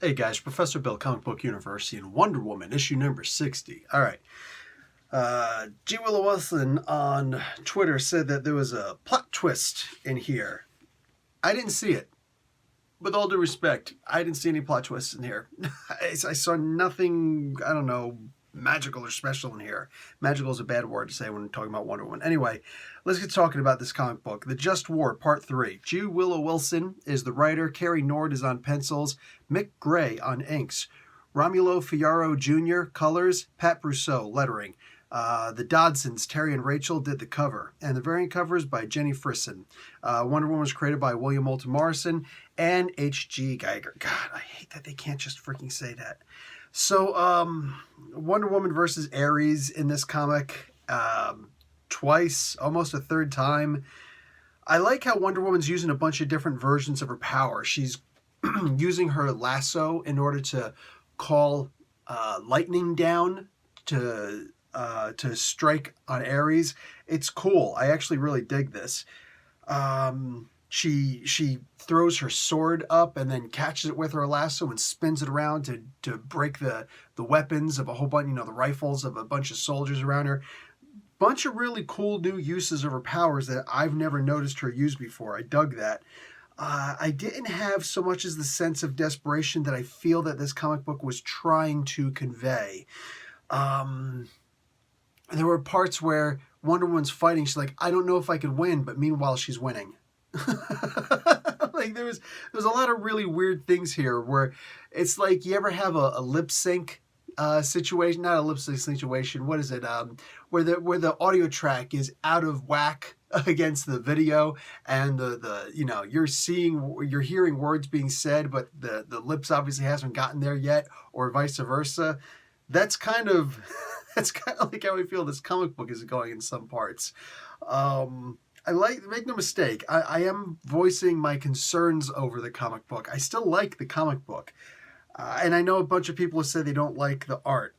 Hey guys, Professor Bill, Comic Book University, and Wonder Woman, issue number 60. All right. G. Willow Wilson on Twitter said that there was a plot twist in here. I didn't see it. With all due respect, I didn't see any plot twists in here. I saw nothing, I don't know, magical or special in here. Magical is a bad word to say when talking about Wonder Woman. Anyway, let's get talking about this comic book. The Just War, Part 3. G. Willow Wilson is the writer. Carrie Nord is on pencils. Mick Gray on inks. Romulo Fiaro Jr., colors. Pat Brousseau, lettering. The Dodsons, Terry and Rachel, did the cover. And the variant cover is by Jenny Frison. Wonder Woman was created by William Moulton Morrison and H.G. Geiger. God, I hate that they can't just freaking say that. So, Wonder Woman versus Ares in this comic, twice, almost a third time. I like how Wonder Woman's using a bunch of different versions of her power. She's using her lasso in order to call lightning down to strike on Ares. It's cool. I actually really dig this. She throws her sword up and then catches it with her lasso and spins it around to break the weapons of a whole bunch, the rifles of a bunch of soldiers around her. Bunch of really cool new uses of her powers that I've never noticed her use before. I dug that. I didn't have so much as the sense of desperation that I feel that this comic book was trying to convey. There were parts where Wonder Woman's fighting. She's like, I don't know if I could win, but meanwhile she's winning. Like there's a lot of really weird things here where it's like, you ever have a lip sync situation? Not a lip sync situation. What is it? Where the audio track is out of whack against the video, and you're hearing words being said, but the lips obviously hasn't gotten there yet, or vice versa. That's kind of like how I feel this comic book is going in some parts. Make no mistake, I am voicing my concerns over the comic book. I still like the comic book. And I know a bunch of people have said they don't like the art.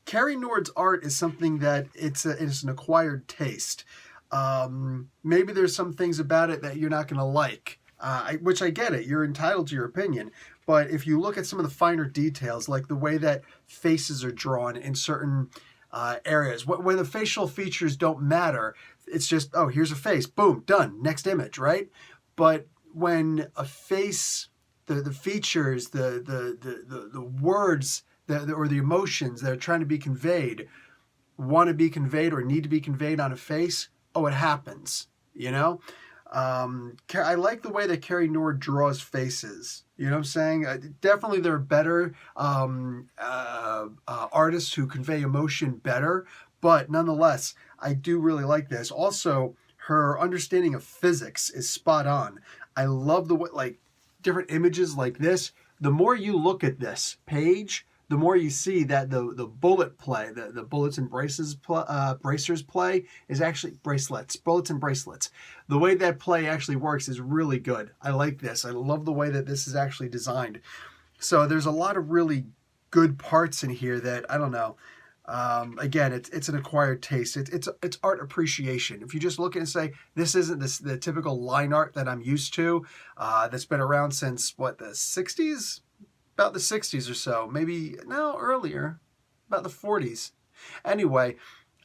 Carrie Nord's art is something that it's an acquired taste. Maybe there's some things about it that you're not going to like, which I get it. You're entitled to your opinion. But if you look at some of the finer details, like the way that faces are drawn in certain areas, when the facial features don't matter, it's just, oh, here's a face, boom, done, next image, right? But when a face, the features, the words, or the emotions that are trying to be conveyed, want to be conveyed or need to be conveyed on a face, oh, it happens, I like the way that Carrie Nord draws faces. You know what I'm saying? Definitely there are better artists who convey emotion better, but nonetheless, I do really like this. Also, her understanding of physics is spot on. I love the way, like, different images like this. The more you look at this page, the more you see that the bullet play, the bullets and bracers play is actually bullets and bracelets. The way that play actually works is really good. I like this. I love the way that this is actually designed. So there's a lot of really good parts in here that, I don't know. Again, it's an acquired taste. It's art appreciation. If you just look at it and say, this isn't the typical line art that I'm used to, that's been around since, the 60s? About the 60s or so, maybe, no, earlier, about the 40s. Anyway,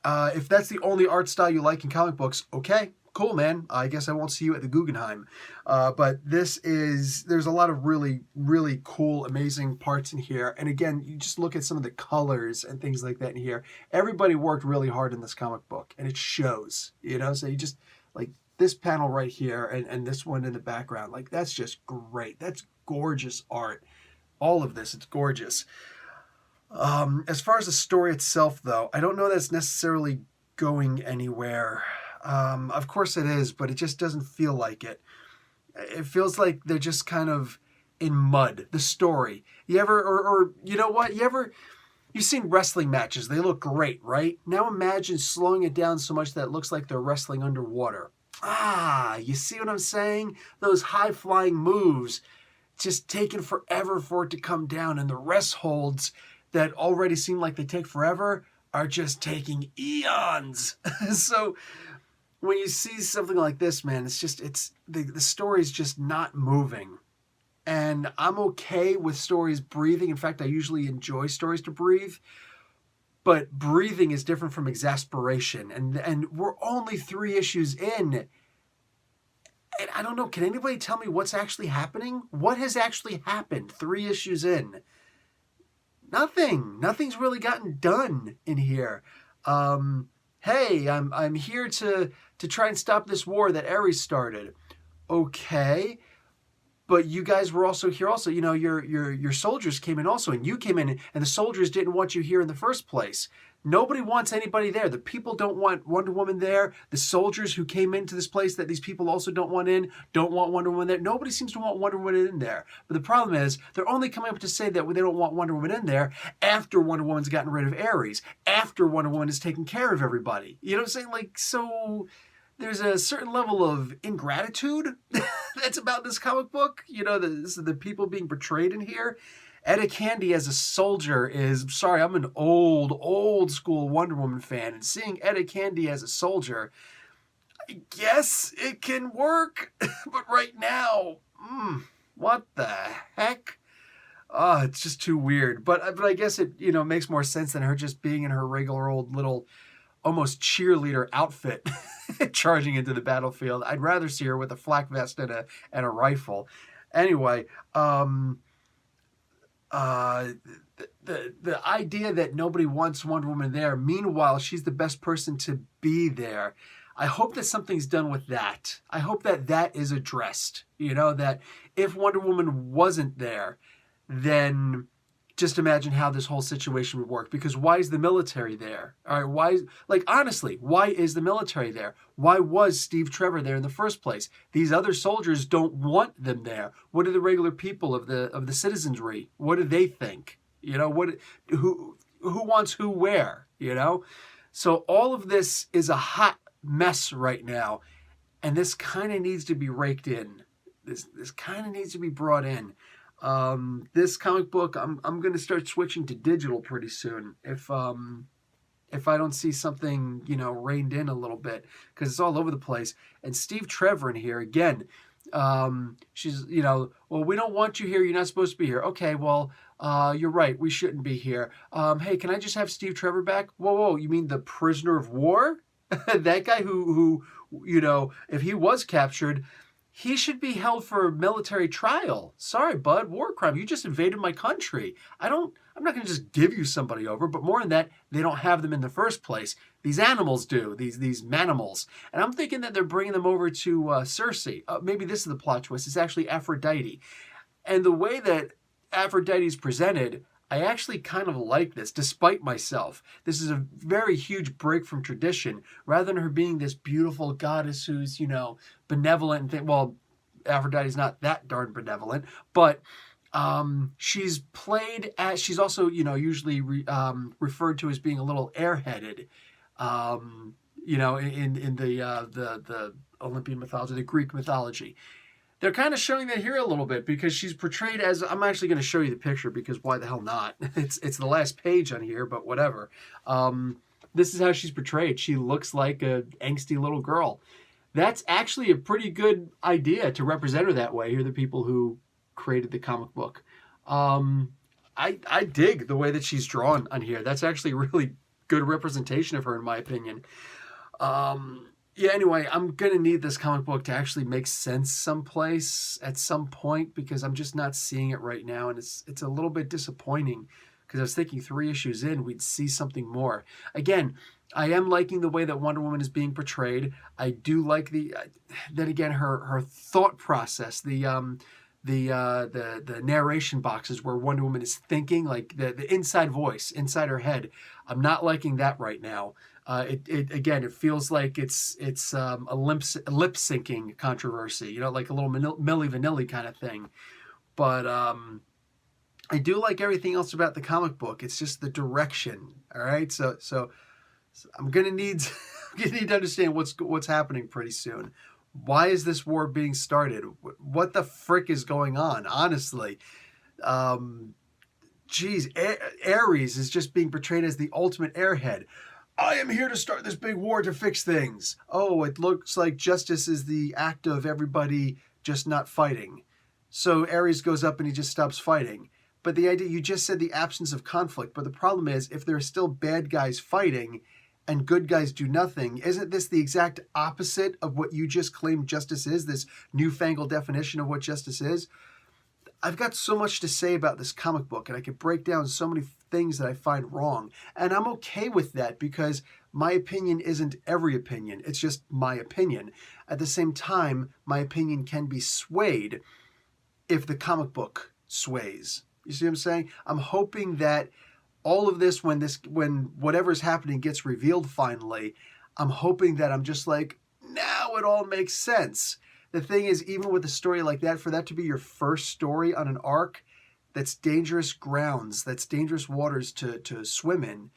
if that's the only art style you like in comic books, okay, cool, man. I guess I won't see you at the Guggenheim. But there's a lot of really, really cool, amazing parts in here. And again, you just look at some of the colors and things like that in here. Everybody worked really hard in this comic book, and it shows, So you just, like, this panel right here and this one in the background, like, that's just great. That's gorgeous art. All of this, it's gorgeous. As far as the story itself, though, I don't know that it's necessarily going anywhere. Of course it is, but it just doesn't feel like it. It feels like they're just kind of in mud. The story. You ever, or you know what? You've seen wrestling matches. They look great, right? Now imagine slowing it down so much that it looks like they're wrestling underwater. You see what I'm saying? Those high-flying moves, just taking forever for it to come down, and the rest holds that already seem like they take forever are just taking eons. So when you see something like this, man, the story's just not moving. and I'm okay with stories breathing. In fact, I usually enjoy stories to breathe. But breathing is different from exasperation. And we're only 3 issues in. And I don't know, can anybody tell me what's actually happening? What has actually happened 3 issues in? Nothing. Nothing's really gotten done in here. Hey, I'm here to try and stop this war that Ares started. Okay. But you guys were also here also, you know, your soldiers came in also, and you came in, and the soldiers didn't want you here in the first place. Nobody wants anybody there. The people don't want Wonder Woman there. The soldiers who came into this place that these people also don't want in, don't want Wonder Woman there. Nobody seems to want Wonder Woman in there. But the problem is, they're only coming up to say that they don't want Wonder Woman in there after Wonder Woman's gotten rid of Ares, after Wonder Woman has taken care of everybody. You know what I'm saying? Like, so there's a certain level of ingratitude that's about this comic book. You know, the people being portrayed in here. Etta Candy as a soldier is, sorry, I'm an old school Wonder Woman fan, and seeing Etta Candy as a soldier, I guess it can work, but right now, what the heck? Oh, it's just too weird. But I guess it, you know, makes more sense than her just being in her regular old little almost cheerleader outfit charging into the battlefield. I'd rather see her with a flak vest and a rifle. Anyway, the idea that nobody wants Wonder Woman there, meanwhile she's the best person to be there. I hope that something's done with that. I hope that is addressed. You know, that if Wonder Woman wasn't there, then just imagine how this whole situation would work. Because why is the military there? All right, honestly, why is the military there? Why was Steve Trevor there in the first place? These other soldiers don't want them there. What do the regular people of the citizenry? What do they think? You know, who wants who where? You know, so all of this is a hot mess right now, and this kind of needs to be raked in. This kind of needs to be brought in. This comic book, I'm going to start switching to digital pretty soon if I don't see something, you know, reined in a little bit, because it's all over the place. And Steve Trevor in here again, she's, you know, well, we don't want you here, you're not supposed to be here. Okay, well, you're right, we shouldn't be here. Hey, can I just have Steve Trevor back? Whoa, you mean the prisoner of war? That guy who, you know, if he was captured, he should be held for military trial. Sorry, bud, war crime. You just invaded my country. I'm not going to just give you somebody over, but more than that, they don't have them in the first place. These animals do, these manimals. And I'm thinking that they're bringing them over to Circe. Maybe this is the plot twist. It's actually Aphrodite. And the way that Aphrodite is presented, I actually kind of like this, despite myself. This is a very huge break from tradition. Rather than her being this beautiful goddess who's, you know, benevolent and well, Aphrodite's not that darn benevolent, but she's played as, she's also, you know, usually referred to as being a little airheaded, you know, in the Olympian mythology, the Greek mythology. They're kind of showing that here a little bit, because she's portrayed as, I'm actually going to show you the picture, because why the hell not? It's the last page on here, but whatever. This is how she's portrayed. She looks like a angsty little girl. That's actually a pretty good idea to represent her that way. Here are the people who created the comic book. I dig the way that she's drawn on here. That's actually a really good representation of her, in my opinion. Yeah, anyway, I'm going to need this comic book to actually make sense someplace at some point, because I'm just not seeing it right now, and it's a little bit disappointing, because I was thinking 3 issues in, we'd see something more. Again, I am liking the way that Wonder Woman is being portrayed. I do like then again, her thought process, the narration boxes where Wonder Woman is thinking, like the inside voice, inside her head. I'm not liking that right now. It feels like it's a lip syncing controversy, you know, like a little Milli Vanilli kind of thing. But I do like everything else about the comic book. It's just the direction. All right, so I'm gonna need to understand what's happening pretty soon. Why is this war being started? What the frick is going on? Honestly, geez, Ares is just being portrayed as the ultimate airhead. I am here to start this big war to fix things. Oh, it looks like justice is the act of everybody just not fighting. So Ares goes up and he just stops fighting. But the idea, you just said the absence of conflict. But the problem is, if there are still bad guys fighting and good guys do nothing, isn't this the exact opposite of what you just claimed justice is? This newfangled definition of what justice is? I've got so much to say about this comic book, and I could break down so many things that I find wrong. And I'm okay with that because my opinion isn't every opinion. It's just my opinion. At the same time, my opinion can be swayed if the comic book sways. You see what I'm saying? I'm hoping that all of this, when whatever's happening gets revealed finally, I'm hoping that I'm just like, now it all makes sense. The thing is, even with a story like that, for that to be your first story on an arc, that's dangerous grounds, that's dangerous waters to swim in.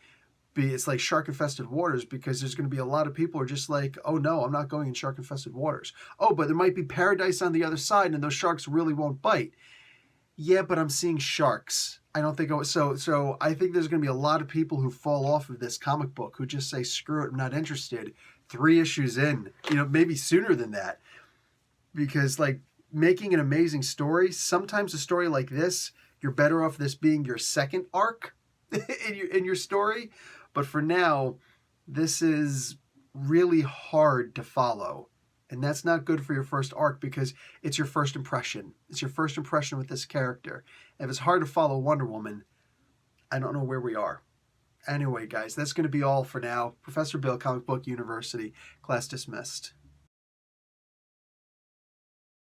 It's like shark-infested waters, because there's going to be a lot of people who are just like, oh no, I'm not going in shark-infested waters. Oh, but there might be paradise on the other side, and those sharks really won't bite. Yeah, but I'm seeing sharks. I don't think so I think there's going to be a lot of people who fall off of this comic book who just say, screw it, I'm not interested. 3 issues in, maybe sooner than that. Because like making an amazing story, sometimes a story like this, you're better off this being your second arc in your story. But for now, this is really hard to follow. And that's not good for your first arc because it's your first impression. It's your first impression with this character. If it's hard to follow Wonder Woman, I don't know where we are. Anyway, guys, that's going to be all for now. Professor Bill, Comic Book University, class dismissed.